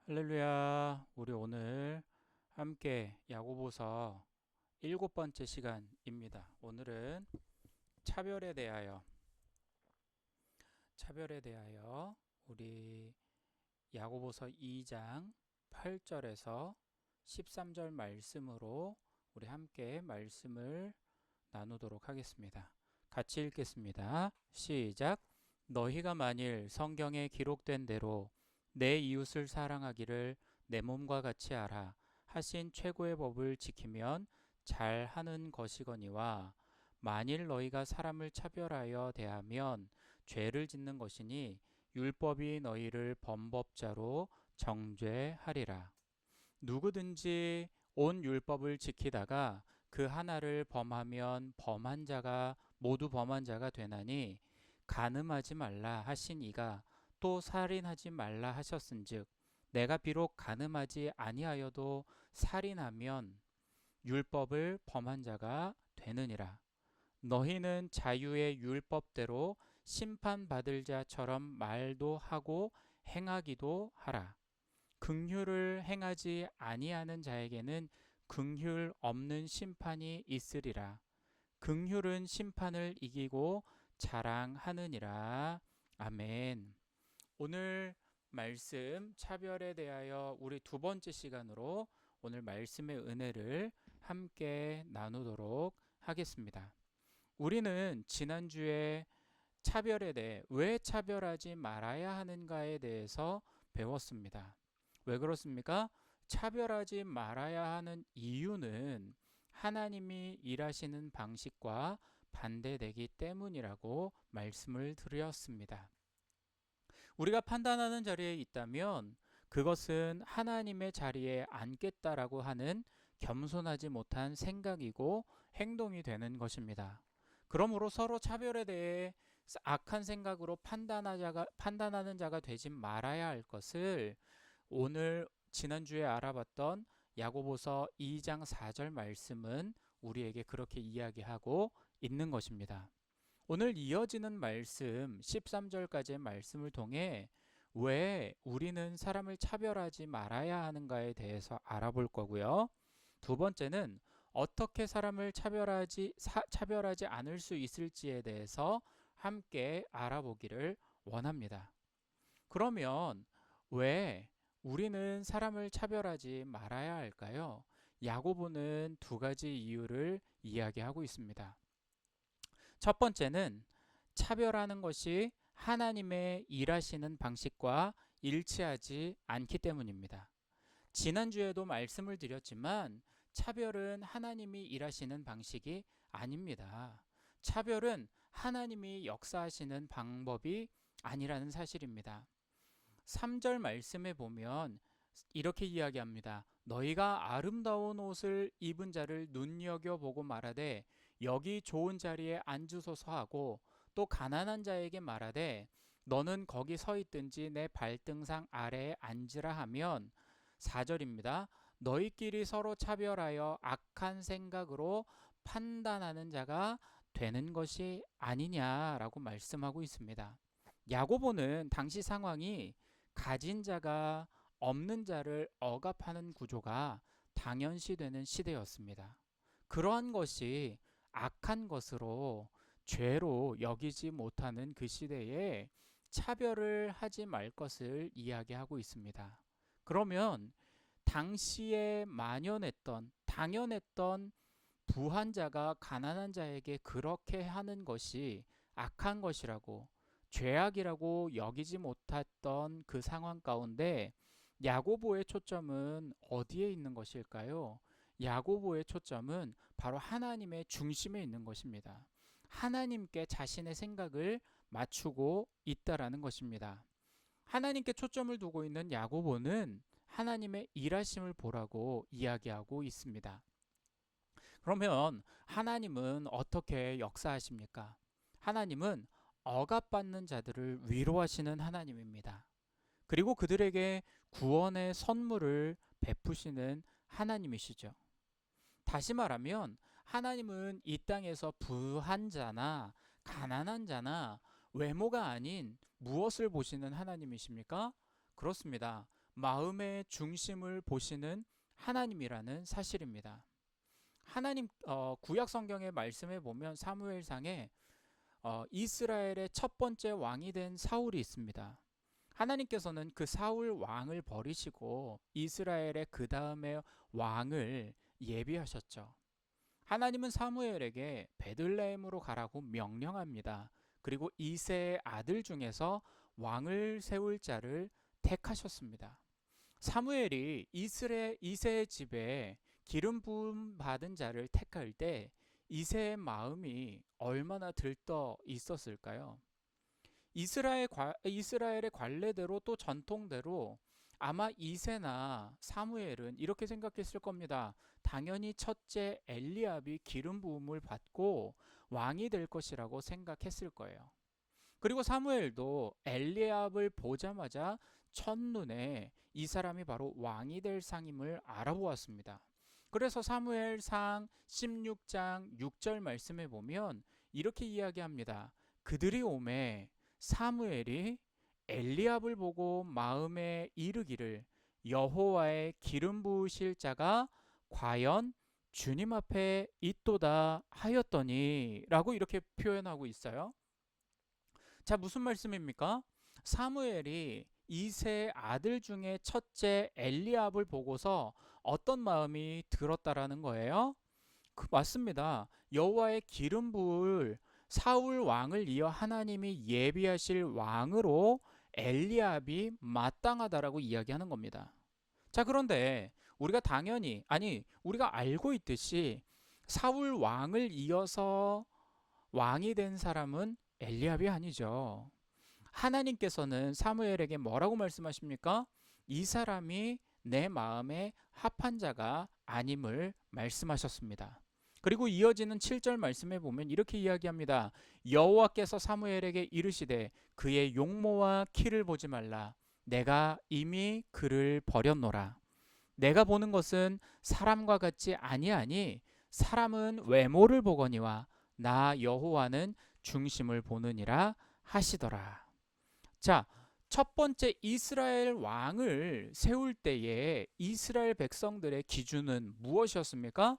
할렐루야. 우리 오늘 함께 야고보서 7번째 시간입니다. 오늘은 차별에 대하여 우리 야고보서 2장 8절에서 13절 말씀으로 우리 함께 말씀을 나누도록 하겠습니다. 같이 읽겠습니다. 시작. 너희가 만일 성경에 기록된 대로 내 이웃을 사랑하기를 내 몸과 같이 알아 하신 최고의 법을 지키면 잘하는 것이거니와, 만일 너희가 사람을 차별하여 대하면 죄를 짓는 것이니 율법이 너희를 범법자로 정죄하리라. 누구든지 온 율법을 지키다가 그 하나를 범하면 모두 범한 자가 되나니, 간음하지 말라 하신 이가 또 살인하지 말라 하셨은즉, 내가 비록 간음하지 아니하여도 살인하면 율법을 범한 자가 되느니라. 너희는 자유의 율법대로 심판받을 자처럼 말도 하고 행하기도 하라. 긍휼을 행하지 아니하는 자에게는 긍휼 없는 심판이 있으리라. 긍휼은 심판을 이기고 자랑하느니라. 아멘. 오늘 말씀 차별에 대하여 우리 두 번째 시간으로 오늘 말씀의 은혜를 함께 나누도록 하겠습니다. 우리는 지난주에 차별에 대해, 왜 차별하지 말아야 하는가에 대해서 배웠습니다. 왜 그렇습니까? 차별하지 말아야 하는 이유는 하나님이 일하시는 방식과 반대되기 때문이라고 말씀을 드렸습니다. 우리가 판단하는 자리에 있다면 그것은 하나님의 자리에 앉겠다라고 하는 겸손하지 못한 생각이고 행동이 되는 것입니다. 그러므로 서로 차별에 대해 악한 생각으로 판단하는 자가 되지 말아야 할 것을, 오늘 지난주에 알아봤던 야고보서 2장 4절 말씀은 우리에게 그렇게 이야기하고 있는 것입니다. 오늘 이어지는 말씀 13절까지의 말씀을 통해 왜 우리는 사람을 차별하지 말아야 하는가에 대해서 알아볼 거고요. 두 번째는 어떻게 사람을 차별하지 않을 수 있을지에 대해서 함께 알아보기를 원합니다. 그러면 왜 우리는 사람을 차별하지 말아야 할까요? 야고보는 두 가지 이유를 이야기하고 있습니다. 첫 번째는 차별하는 것이 하나님의 일하시는 방식과 일치하지 않기 때문입니다. 지난주에도 말씀을 드렸지만 차별은 하나님이 일하시는 방식이 아닙니다. 차별은 하나님이 역사하시는 방법이 아니라는 사실입니다. 3절 말씀에 보면 이렇게 이야기합니다. 너희가 아름다운 옷을 입은 자를 눈여겨보고 말하되 여기 좋은 자리에 앉으소서 하고, 또 가난한 자에게 말하되 너는 거기 서 있든지 내 발등상 아래에 앉으라 하면, 4절입니다. 너희끼리 서로 차별하여 악한 생각으로 판단하는 자가 되는 것이 아니냐라고 말씀하고 있습니다. 야고보는 당시 상황이 가진 자가 없는 자를 억압하는 구조가 당연시되는 시대였습니다. 그러한 것이 악한 것으로, 죄로 여기지 못하는 그 시대에 차별을 하지 말 것을 이야기하고 있습니다. 그러면 당시에 당연했던 부한자가 가난한 자에게 그렇게 하는 것이 악한 것이라고, 죄악이라고 여기지 못했던 그 상황 가운데 야고보의 초점은 어디에 있는 것일까요? 야고보의 초점은 바로 하나님의 중심에 있는 것입니다. 하나님께 자신의 생각을 맞추고 있다라는 것입니다. 하나님께 초점을 두고 있는 야고보는 하나님의 일하심을 보라고 이야기하고 있습니다. 그러면 하나님은 어떻게 역사하십니까? 하나님은 억압받는 자들을 위로하시는 하나님입니다. 그리고 그들에게 구원의 선물을 베푸시는 하나님이시죠. 다시 말하면 하나님은 이 땅에서 부한 자나 가난한 자나 외모가 아닌 무엇을 보시는 하나님이십니까? 그렇습니다. 마음의 중심을 보시는 하나님이라는 사실입니다. 하나님 구약 성경의 말씀에 보면 사무엘상에 이스라엘의 첫 번째 왕이 된 사울이 있습니다. 하나님께서는 그 사울 왕을 버리시고 이스라엘의 그 다음에 왕을 예비하셨죠. 하나님은 사무엘에게 베들레헴으로 가라고 명령합니다. 그리고 이새의 아들 중에서 왕을 세울 자를 택하셨습니다. 사무엘이 이새의 집에 기름 부음 받은 자를 택할 때 이새의 마음이 얼마나 들떠 있었을까요? 이스라엘의 관례대로 또 전통대로 아마 이새나 사무엘은 이렇게 생각했을 겁니다. 당연히 첫째 엘리압이 기름 부음을 받고 왕이 될 것이라고 생각했을 거예요. 그리고 사무엘도 엘리압을 보자마자 첫눈에 이 사람이 바로 왕이 될 상임을 알아보았습니다. 그래서 사무엘상 16장 6절 말씀에 보면 이렇게 이야기합니다. 그들이 오매 사무엘이 엘리압을 보고 마음에 이르기를 여호와의 기름 부으실 자가 과연 주님 앞에 있도다 하였더니 라고 이렇게 표현하고 있어요. 자, 무슨 말씀입니까? 사무엘이 이세 아들 중에 첫째 엘리압을 보고서 어떤 마음이 들었다라는 거예요? 맞습니다. 여호와의 기름 부을 사울 왕을 이어 하나님이 예비하실 왕으로 엘리압이 마땅하다라고 이야기하는 겁니다. 자, 그런데 우리가 당연히 우리가 알고 있듯이 사울 왕을 이어서 왕이 된 사람은 엘리압이 아니죠. 하나님께서는 사무엘에게 뭐라고 말씀하십니까? 이 사람이 내 마음에 합한 자가 아님을 말씀하셨습니다. 그리고 이어지는 7절 말씀에 보면 이렇게 이야기합니다. 여호와께서 사무엘에게 이르시되 그의 용모와 키를 보지 말라. 내가 이미 그를 버렸노라. 내가 보는 것은 사람과 같지 아니하니 사람은 외모를 보거니와 나 여호와는 중심을 보느니라 하시더라. 자, 첫 번째 이스라엘 왕을 세울 때에 이스라엘 백성들의 기준은 무엇이었습니까?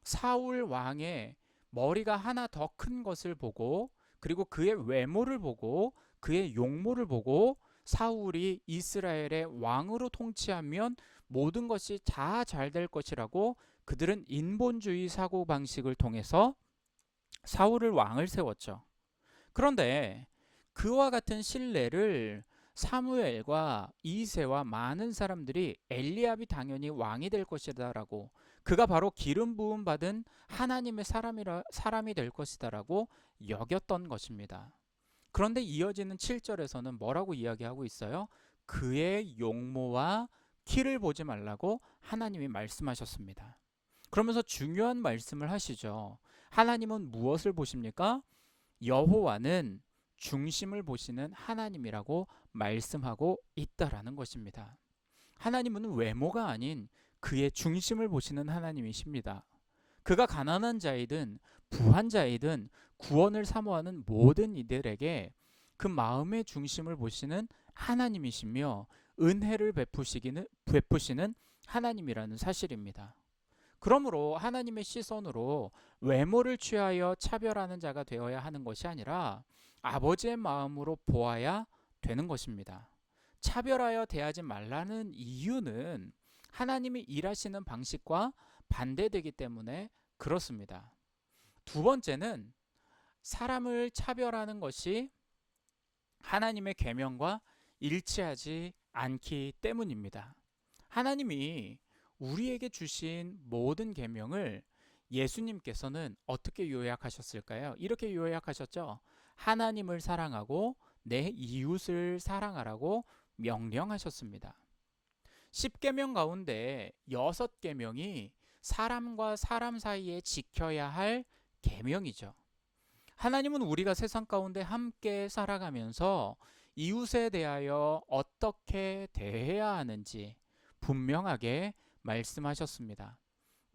사울 왕의 머리가 하나 더 큰 것을 보고 그리고 그의 외모를 보고 그의 용모를 보고 사울이 이스라엘의 왕으로 통치하면 모든 것이 다 잘 될 것이라고 그들은 인본주의 사고방식을 통해서 사울을 왕을 세웠죠. 그런데 그와 같은 신뢰를 사무엘과 이새와 많은 사람들이 엘리압이 당연히 왕이 될 것이다라고 그가 바로 기름 부음 받은 하나님의 사람이 될 것이다라고 여겼던 것입니다. 그런데 이어지는 7절에서는 뭐라고 이야기하고 있어요? 그의 용모와 키를 보지 말라고 하나님이 말씀하셨습니다. 그러면서 중요한 말씀을 하시죠. 하나님은 무엇을 보십니까? 여호와는 중심을 보시는 하나님이라고 말씀하고 있다라는 것입니다. 하나님은 외모가 아닌 그의 중심을 보시는 하나님이십니다. 그가 가난한 자이든 부한 자이든 구원을 사모하는 모든 이들에게 그 마음의 중심을 보시는 하나님이시며 은혜를 베푸시는 하나님이라는 사실입니다. 그러므로 하나님의 시선으로 외모를 취하여 차별하는 자가 되어야 하는 것이 아니라 아버지의 마음으로 보아야 되는 것입니다. 차별하여 대하지 말라는 이유는 하나님이 일하시는 방식과 반대되기 때문에 그렇습니다. 두 번째는 사람을 차별하는 것이 하나님의 계명과 일치하지 않기 때문입니다. 하나님이 우리에게 주신 모든 계명을 예수님께서는 어떻게 요약하셨을까요? 이렇게 요약하셨죠. 하나님을 사랑하고 내 이웃을 사랑하라고 명령하셨습니다. 10계명 가운데 6계명이 사람과 사람 사이에 지켜야 할 계명이죠. 하나님은 우리가 세상 가운데 함께 살아가면서 이웃에 대하여 어떻게 대해야 하는지 분명하게 말씀하셨습니다.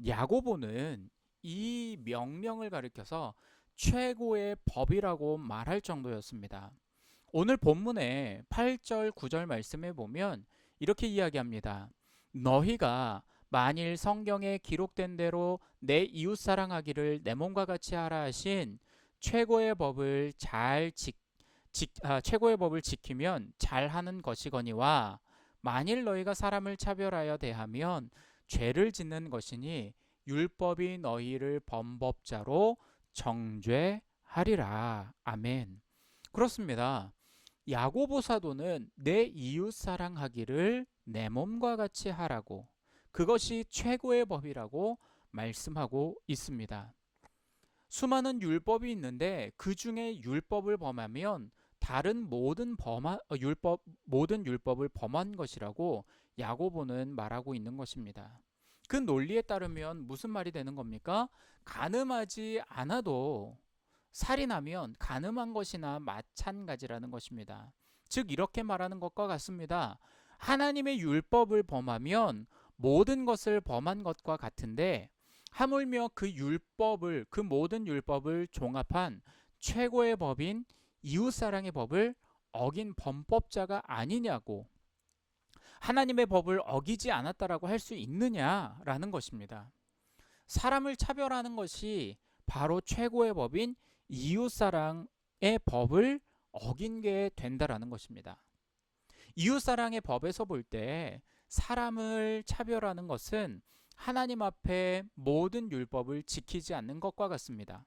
야고보는 이 명령을 가리켜서 최고의 법이라고 말할 정도였습니다. 오늘 본문의 8절, 9절 말씀에 보면 이렇게 이야기합니다. 너희가 만일 성경에 기록된 대로 내 이웃 사랑하기를 내 몸과 같이 하라 하신 최고의 법을 최고의 법을 지키면 잘하는 것이거니와 만일 너희가 사람을 차별하여 대하면 죄를 짓는 것이니 율법이 너희를 범법자로 정죄하리라. 아멘. 그렇습니다. 야고보 사도는 내 이웃 사랑하기를 내 몸과 같이 하라고, 그것이 최고의 법이라고 말씀하고 있습니다. 수많은 율법이 있는데 그 중에 율법을 범하면 다른 모든 율법을 범한 것이라고 야고보는 말하고 있는 것입니다. 그 논리에 따르면 무슨 말이 되는 겁니까? 가늠하지 않아도 살인하면 가늠한 것이나 마찬가지라는 것입니다. 즉 이렇게 말하는 것과 같습니다. 하나님의 율법을 범하면 모든 것을 범한 것과 같은데 하물며 그 모든 율법을 종합한 최고의 법인 이웃사랑의 법을 어긴 범법자가 아니냐고, 하나님의 법을 어기지 않았다라고 할 수 있느냐라는 것입니다. 사람을 차별하는 것이 바로 최고의 법인 이웃사랑의 법을 어긴 게 된다라는 것입니다. 이웃사랑의 법에서 볼 때 사람을 차별하는 것은 하나님 앞에 모든 율법을 지키지 않는 것과 같습니다.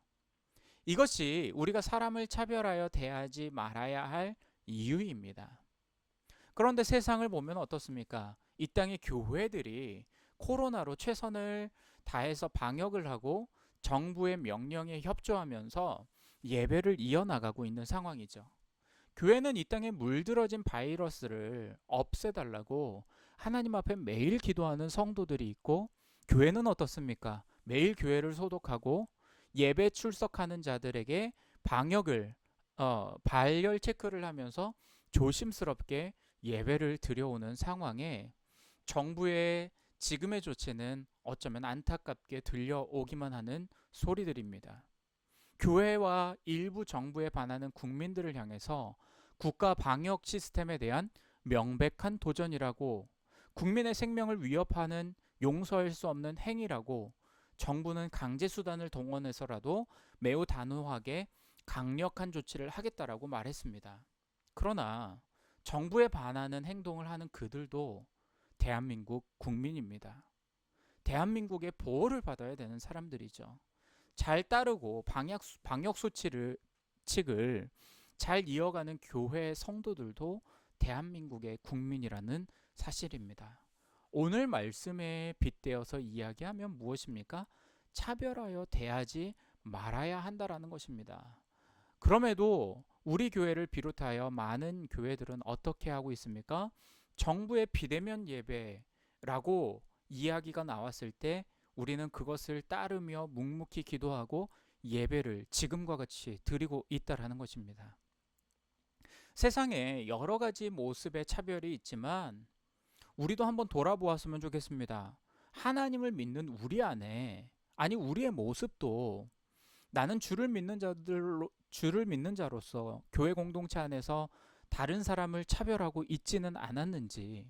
이것이 우리가 사람을 차별하여 대하지 말아야 할 이유입니다. 그런데 세상을 보면 어떻습니까? 이 땅의 교회들이 코로나로 최선을 다해서 방역을 하고 정부의 명령에 협조하면서 예배를 이어나가고 있는 상황이죠. 교회는 이 땅에 물들어진 바이러스를 없애달라고 하나님 앞에 매일 기도하는 성도들이 있고, 교회는 어떻습니까? 매일 교회를 소독하고 예배 출석하는 자들에게 방역을 발열 체크를 하면서 조심스럽게 예배를 드려오는 상황에 정부의 지금의 조치는 어쩌면 안타깝게 들려오기만 하는 소리들입니다. 교회와 일부 정부에 반하는 국민들을 향해서 국가 방역 시스템에 대한 명백한 도전이라고, 국민의 생명을 위협하는 용서할 수 없는 행위라고 정부는 강제수단을 동원해서라도 매우 단호하게 강력한 조치를 하겠다라고 말했습니다. 그러나 정부에 반하는 행동을 하는 그들도 대한민국 국민입니다. 대한민국의 보호를 받아야 되는 사람들이죠. 잘 따르고 방역 수칙을 잘 이어가는 교회 성도들도 대한민국의 국민이라는 사실입니다. 오늘 말씀에 빗대어서 이야기하면 무엇입니까? 차별하여 대하지 말아야 한다라는 것입니다. 그럼에도 우리 교회를 비롯하여 많은 교회들은 어떻게 하고 있습니까? 정부의 비대면 예배라고 이야기가 나왔을 때 우리는 그것을 따르며 묵묵히 기도하고 예배를 지금과 같이 드리고 있다라는 것입니다. 세상에 여러 가지 모습의 차별이 있지만 우리도 한번 돌아보았으면 좋겠습니다. 하나님을 믿는 우리 안에, 아니 우리의 모습도 나는 주를 믿는 자로서 교회 공동체 안에서 다른 사람을 차별하고 있지는 않았는지,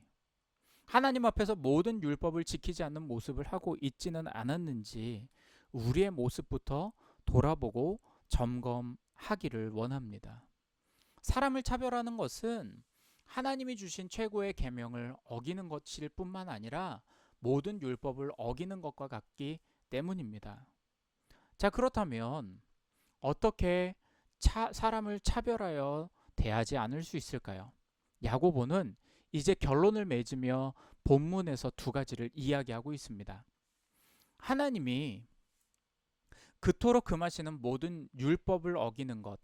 하나님 앞에서 모든 율법을 지키지 않는 모습을 하고 있지는 않았는지 우리의 모습부터 돌아보고 점검하기를 원합니다. 사람을 차별하는 것은 하나님이 주신 최고의 계명을 어기는 것일 뿐만 아니라 모든 율법을 어기는 것과 같기 때문입니다. 자, 그렇다면 어떻게 사람을 차별하여 대하지 않을 수 있을까요? 야고보는 이제 결론을 맺으며 본문에서 두 가지를 이야기하고 있습니다. 하나님이 그토록 금하시는 모든 율법을 어기는 것,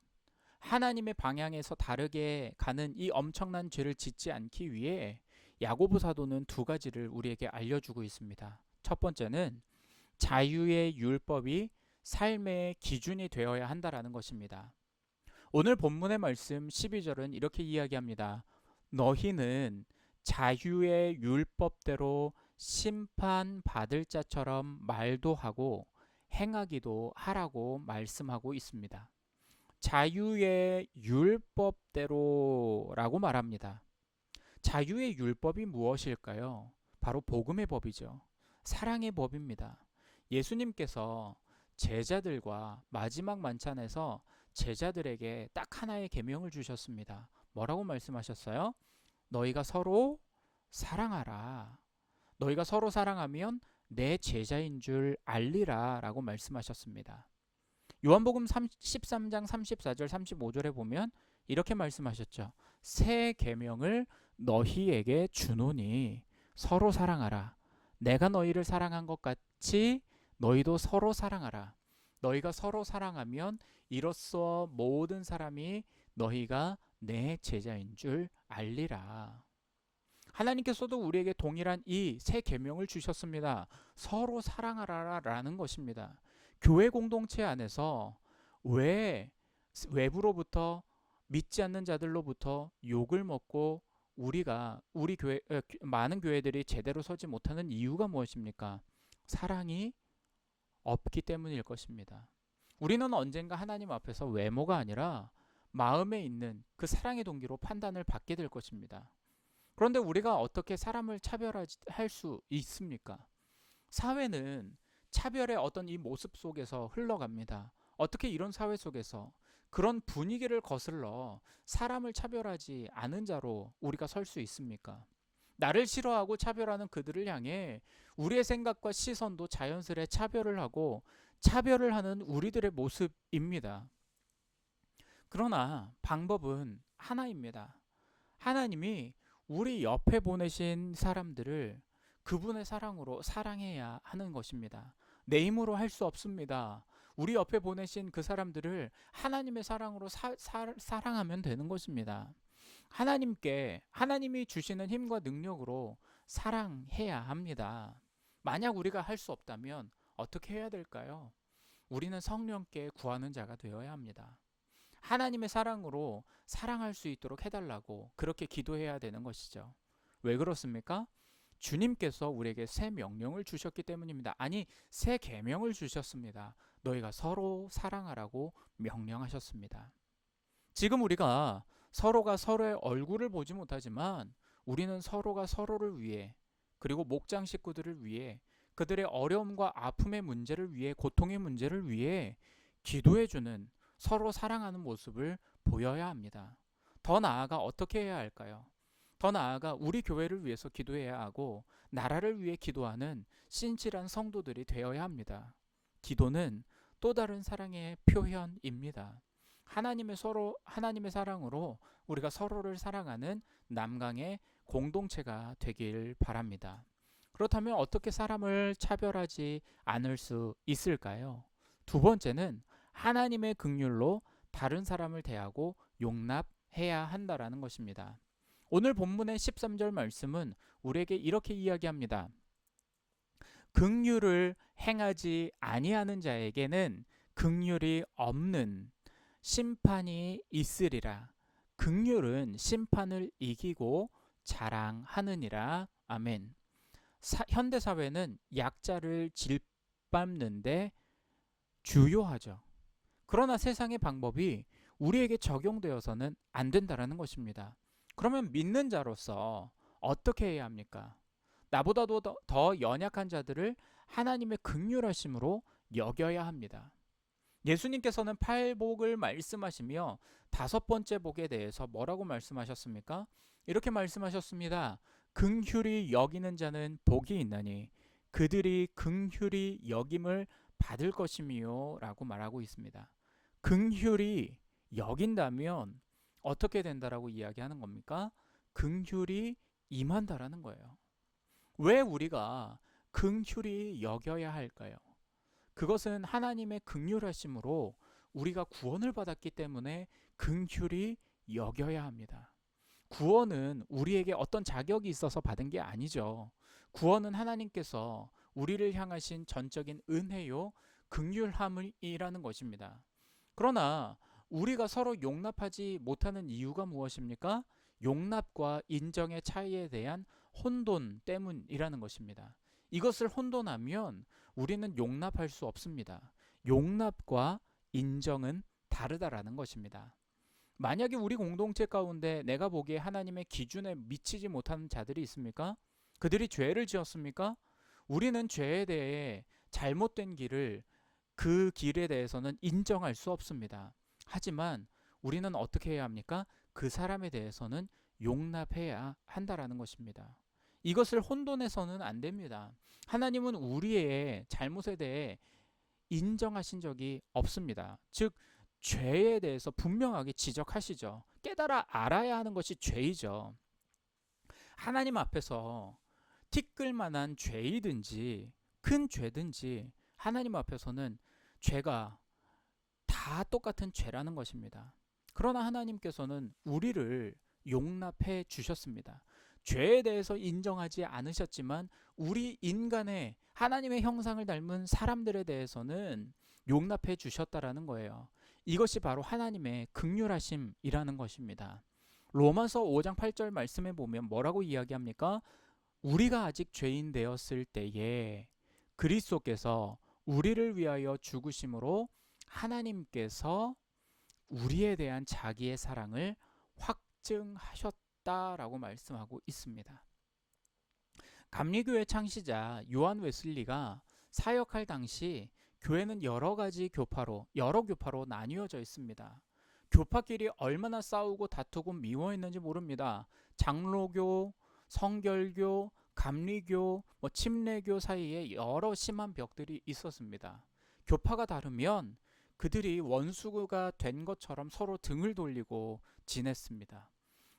하나님의 방향에서 다르게 가는 이 엄청난 죄를 짓지 않기 위해 야고보 사도는 두 가지를 우리에게 알려주고 있습니다. 첫 번째는 자유의 율법이 삶의 기준이 되어야 한다라는 것입니다. 오늘 본문의 말씀 12절은 이렇게 이야기합니다. 너희는 자유의 율법대로 심판받을 자처럼 말도 하고 행하기도 하라고 말씀하고 있습니다. 자유의 율법대로라고 말합니다. 자유의 율법이 무엇일까요? 바로 복음의 법이죠. 사랑의 법입니다. 예수님께서 제자들과 마지막 만찬에서 제자들에게 딱 하나의 계명을 주셨습니다. 뭐라고 말씀하셨어요? 너희가 서로 사랑하라. 너희가 서로 사랑하면 내 제자인 줄 알리라 라고 말씀하셨습니다. 요한복음 13장 34절 35절에 보면 이렇게 말씀하셨죠. 새 계명을 너희에게 주노니 서로 사랑하라. 내가 너희를 사랑한 것 같이 너희도 서로 사랑하라. 너희가 서로 사랑하면 이로써 모든 사람이 너희가 내 제자인 줄 알리라. 하나님께서도 우리에게 동일한 이 새 계명을 주셨습니다. 서로 사랑하라라는 것입니다. 교회 공동체 안에서 왜 외부로부터 믿지 않는 자들로부터 욕을 먹고 우리 교회 많은 교회들이 제대로 서지 못하는 이유가 무엇입니까? 사랑이 없기 때문일 것입니다. 우리는 언젠가 하나님 앞에서 외모가 아니라 마음에 있는 그 사랑의 동기로 판단을 받게 될 것입니다. 그런데 우리가 어떻게 사람을 차별할 수 있습니까? 사회는 차별의 어떤 이 모습 속에서 흘러갑니다. 어떻게 이런 사회 속에서 그런 분위기를 거슬러 사람을 차별하지 않은 자로 우리가 설 수 있습니까? 나를 싫어하고 차별하는 그들을 향해 우리의 생각과 시선도 자연스레 차별을 하고 차별을 하는 우리들의 모습입니다. 그러나 방법은 하나입니다. 하나님이 우리 옆에 보내신 사람들을 그분의 사랑으로 사랑해야 하는 것입니다. 내 힘으로 할 수 없습니다. 우리 옆에 보내신 그 사람들을 하나님의 사랑으로 사랑하면 되는 것입니다. 하나님이 주시는 힘과 능력으로 사랑해야 합니다. 만약 우리가 할 수 없다면 어떻게 해야 될까요? 우리는 성령께 구하는 자가 되어야 합니다. 하나님의 사랑으로 사랑할 수 있도록 해달라고 그렇게 기도해야 되는 것이죠. 왜 그렇습니까? 주님께서 우리에게 새 명령을 주셨기 때문입니다. 아니, 새 계명을 주셨습니다. 너희가 서로 사랑하라고 명령하셨습니다. 지금 우리가 서로가 서로의 얼굴을 보지 못하지만 우리는 서로가 서로를 위해 그리고 목장 식구들을 위해 그들의 어려움과 아픔의 문제를 위해 고통의 문제를 위해 기도해주는 서로 사랑하는 모습을 보여야 합니다. 더 나아가 어떻게 해야 할까요? 더 나아가 우리 교회를 위해서 기도해야 하고 나라를 위해 기도하는 신실한 성도들이 되어야 합니다. 기도는 또 다른 사랑의 표현입니다. 하나님의 사랑으로 우리가 서로를 사랑하는 남강의 공동체가 되길 바랍니다. 그렇다면 어떻게 사람을 차별하지 않을 수 있을까요? 두 번째는 하나님의 긍휼로 다른 사람을 대하고 용납해야 한다라는 것입니다. 오늘 본문의 13절 말씀은 우리에게 이렇게 이야기합니다. 긍휼을 행하지 아니하는 자에게는 긍휼이 없는 심판이 있으리라. 긍휼은 심판을 이기고 자랑하느니라. 아멘. 현대 사회는 약자를 짓밟는데 주요하죠. 그러나 세상의 방법이 우리에게 적용되어서는 안 된다라는 것입니다. 그러면 믿는 자로서 어떻게 해야 합니까? 나보다도 더 연약한 자들을 하나님의 긍휼하심으로 여겨야 합니다. 예수님께서는 팔복을 말씀하시며 다섯 번째 복에 대해서 뭐라고 말씀하셨습니까? 이렇게 말씀하셨습니다. 긍휼히 여기는 자는 복이 있나니 그들이 긍휼히 여김을 받을 것이미요 라고 말하고 있습니다. 긍휼히 여긴다면 어떻게 된다라고 이야기하는 겁니까? 긍휼이 임한다라는 거예요. 왜 우리가 긍휼히 여겨야 할까요? 그것은 하나님의 긍휼하심으로 우리가 구원을 받았기 때문에 긍휼히 여겨야 합니다. 구원은 우리에게 어떤 자격이 있어서 받은 게 아니죠. 구원은 하나님께서 우리를 향하신 전적인 은혜요, 긍휼함이라는 것입니다. 그러나 우리가 서로 용납하지 못하는 이유가 무엇입니까? 용납과 인정의 차이에 대한 혼돈 때문이라는 것입니다. 이것을 혼돈하면 우리는 용납할 수 없습니다. 용납과 인정은 다르다라는 것입니다. 만약에 우리 공동체 가운데 내가 보기에 하나님의 기준에 미치지 못하는 자들이 있습니까? 그들이 죄를 지었습니까? 우리는 죄에 대해 잘못된 길을 그 길에 대해서는 인정할 수 없습니다. 하지만 우리는 어떻게 해야 합니까? 그 사람에 대해서는 용납해야 한다라는 것입니다. 이것을 혼돈해서는 안 됩니다. 하나님은 우리의 잘못에 대해 인정하신 적이 없습니다. 즉, 죄에 대해서 분명하게 지적하시죠. 깨달아 알아야 하는 것이 죄이죠. 하나님 앞에서 티끌 만한 죄이든지 큰 죄든지 하나님 앞에서는 죄가 다 똑같은 죄라는 것입니다. 그러나 하나님께서는 우리를 용납해 주셨습니다. 죄에 대해서 인정하지 않으셨지만 우리 인간의 하나님의 형상을 닮은 사람들에 대해서는 용납해 주셨다라는 거예요. 이것이 바로 하나님의 긍휼하심이라는 것입니다. 로마서 5장 8절 말씀에 보면 뭐라고 이야기합니까? 우리가 아직 죄인 되었을 때에 그리스도께서 우리를 위하여 죽으심으로 하나님께서 우리에 대한 자기의 사랑을 확증하셨다라고 말씀하고 있습니다. 감리교회 창시자 요한 웨슬리가 사역할 당시 교회는 여러 교파로 나뉘어져 있습니다. 교파끼리 얼마나 싸우고 다투고 미워했는지 모릅니다. 장로교, 성결교, 감리교, 침례교 사이에 여러 심한 벽들이 있었습니다. 교파가 다르면 그들이 원수가 된 것처럼 서로 등을 돌리고 지냈습니다.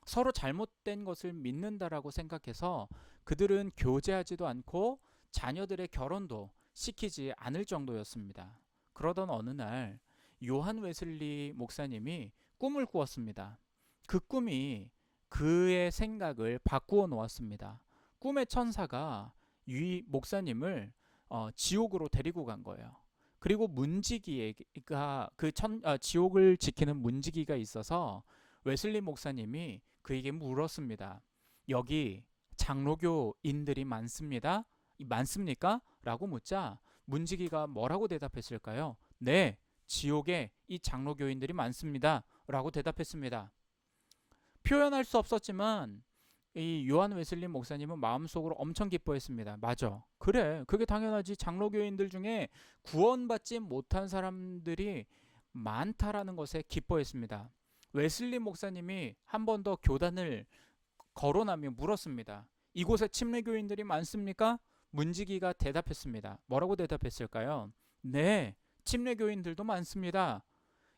서로 잘못된 것을 믿는다라고 생각해서 그들은 교제하지도 않고 자녀들의 결혼도 시키지 않을 정도였습니다. 그러던 어느 날 요한 웨슬리 목사님이 꿈을 꾸었습니다. 그 꿈이 그의 생각을 바꾸어 놓았습니다. 꿈의 천사가 이 목사님을 지옥으로 데리고 간 거예요. 그리고 문지기가 지옥을 지키는 문지기가 있어서 웨슬리 목사님이 그에게 물었습니다. 여기 장로교인들이 많습니까? 라고 묻자 문지기가 뭐라고 대답했을까요? 네, 지옥에 이 장로교인들이 많습니다. 라고 대답했습니다. 표현할 수 없었지만 이 요한 웨슬리 목사님은 마음속으로 엄청 기뻐했습니다. 맞아. 그래. 그게 당연하지. 장로교인들 중에 구원받지 못한 사람들이 많다라는 것에 기뻐했습니다. 웨슬리 목사님이 한 번 더 교단을 거론하며 물었습니다. 이곳에 침례교인들이 많습니까? 문지기가 대답했습니다. 뭐라고 대답했을까요? 네, 침례교인들도 많습니다.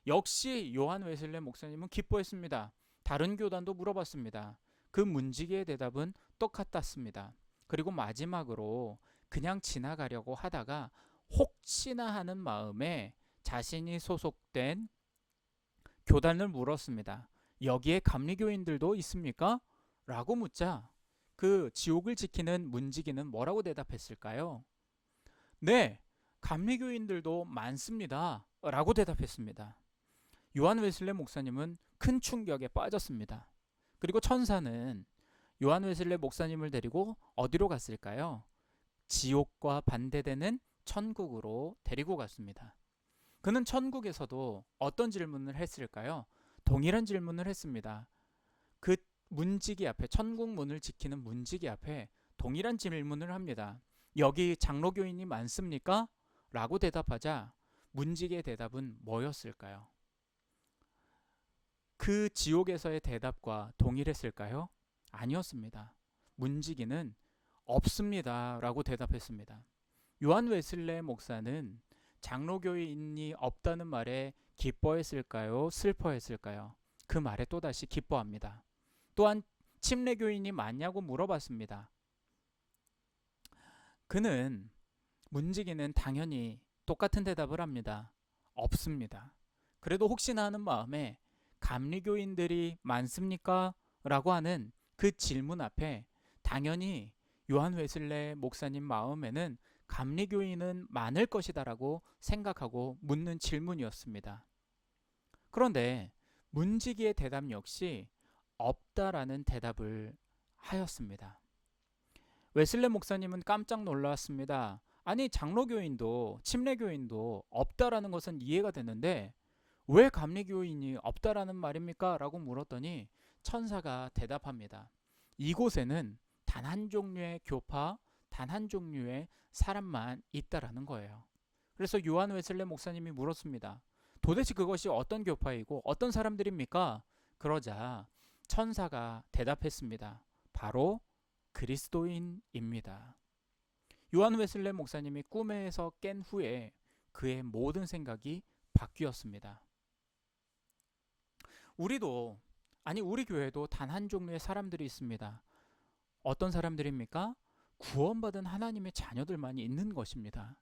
역시 요한 웨슬리 목사님은 기뻐했습니다. 다른 교단도 물어봤습니다. 그 문지기의 대답은 똑같았습니다. 그리고 마지막으로 그냥 지나가려고 하다가 혹시나 하는 마음에 자신이 소속된 교단을 물었습니다. 여기에 감리교인들도 있습니까? 라고 묻자 그 지옥을 지키는 문지기는 뭐라고 대답했을까요? 네, 감리교인들도 많습니다. 라고 대답했습니다. 요한 웨슬레 목사님은 큰 충격에 빠졌습니다. 그리고 천사는 요한 웨슬레 목사님을 데리고 어디로 갔을까요? 지옥과 반대되는 천국으로 데리고 갔습니다. 그는 천국에서도 어떤 질문을 했을까요? 동일한 질문을 했습니다. 그 문지기 앞에, 천국 문을 지키는 문지기 앞에 동일한 질문을 합니다. 여기 장로교인이 많습니까? 라고 대답하자 문지기의 대답은 뭐였을까요? 그 지옥에서의 대답과 동일했을까요? 아니었습니다. 문지기는 없습니다. 라고 대답했습니다. 요한 웨슬레 목사는 장로교인이 없다는 말에 기뻐했을까요? 슬퍼했을까요? 그 말에 또다시 기뻐합니다. 또한 침례교인이 많냐고 물어봤습니다. 그는 문지기는 당연히 똑같은 대답을 합니다. 없습니다. 그래도 혹시나 하는 마음에 감리교인들이 많습니까? 라고 하는 그 질문 앞에 당연히 요한 웨슬레 목사님 마음에는 감리교인은 많을 것이다 라고 생각하고 묻는 질문이었습니다. 그런데 문지기의 대답 역시 없다라는 대답을 하였습니다. 웨슬레 목사님은 깜짝 놀랐습니다. 아니 장로교인도 침례교인도 없다라는 것은 이해가 되는데 왜 감리교인이 없다라는 말입니까? 라고 물었더니 천사가 대답합니다. 이곳에는 단 한 종류의 교파, 단 한 종류의 사람만 있다라는 거예요. 그래서 요한 웨슬레 목사님이 물었습니다. 도대체 그것이 어떤 교파이고 어떤 사람들입니까? 그러자 천사가 대답했습니다. 바로 그리스도인입니다. 요한 웨슬레 목사님이 꿈에서 깬 후에 그의 모든 생각이 바뀌었습니다. 우리 교회도 단 한 종류의 사람들이 있습니다. 어떤 사람들입니까? 구원받은 하나님의 자녀들만이 있는 것입니다.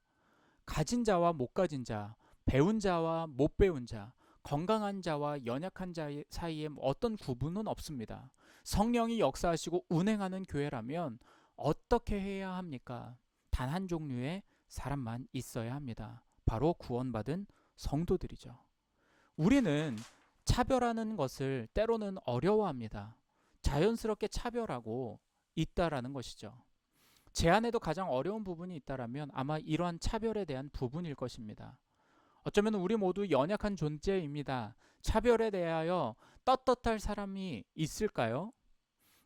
가진 자와 못 가진 자, 배운 자와 못 배운 자, 건강한 자와 연약한 자 사이에 어떤 구분은 없습니다. 성령이 역사하시고 운행하는 교회라면 어떻게 해야 합니까? 단 한 종류의 사람만 있어야 합니다. 바로 구원받은 성도들이죠. 우리는 차별하는 것을 때로는 어려워합니다. 자연스럽게 차별하고 있다라는 것이죠. 제 안에도 가장 어려운 부분이 있다라면 아마 이러한 차별에 대한 부분일 것입니다. 어쩌면 우리 모두 연약한 존재입니다. 차별에 대하여 떳떳할 사람이 있을까요?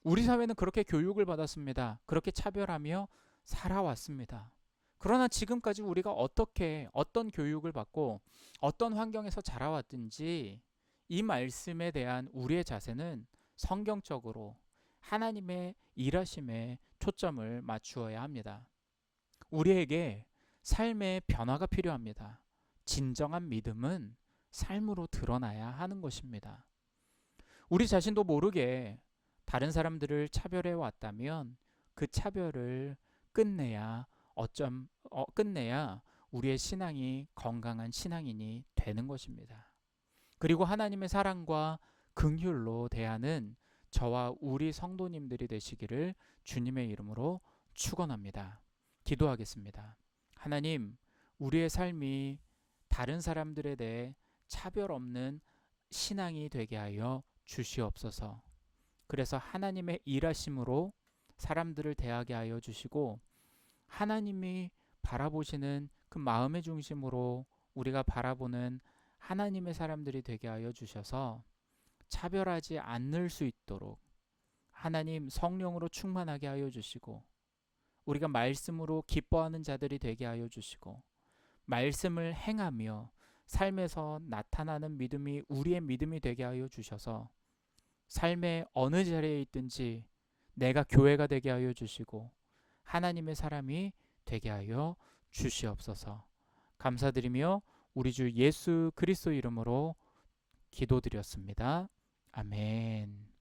우리 사회는 그렇게 교육을 받았습니다. 그렇게 차별하며 살아왔습니다. 그러나 지금까지 우리가 어떤 교육을 받고 어떤 환경에서 자라왔든지 이 말씀에 대한 우리의 자세는 성경적으로 하나님의 일하심에 초점을 맞추어야 합니다. 우리에게 삶의 변화가 필요합니다. 진정한 믿음은 삶으로 드러나야 하는 것입니다. 우리 자신도 모르게 다른 사람들을 차별해 왔다면 그 차별을 끝내야 우리의 신앙이 건강한 신앙인이 되는 것입니다. 그리고 하나님의 사랑과 긍휼로 대하는 저와 우리 성도님들이 되시기를 주님의 이름으로 축원합니다. 기도하겠습니다. 하나님, 우리의 삶이 다른 사람들에 대해 차별 없는 신앙이 되게 하여 주시옵소서. 그래서 하나님의 일하심으로 사람들을 대하게 하여 주시고 하나님이 바라보시는 그 마음의 중심으로 우리가 바라보는 하나님의 사람들이 되게 하여 주셔서 차별하지 않을 수 있도록 하나님 성령으로 충만하게 하여 주시고 우리가 말씀으로 기뻐하는 자들이 되게 하여 주시고 말씀을 행하며 삶에서 나타나는 믿음이 우리의 믿음이 되게 하여 주셔서 삶의 어느 자리에 있든지 내가 교회가 되게 하여 주시고 하나님의 사람이 되게 하여 주시옵소서. 감사드리며 우리 주 예수 그리스도 이름으로 기도드렸습니다. 아멘.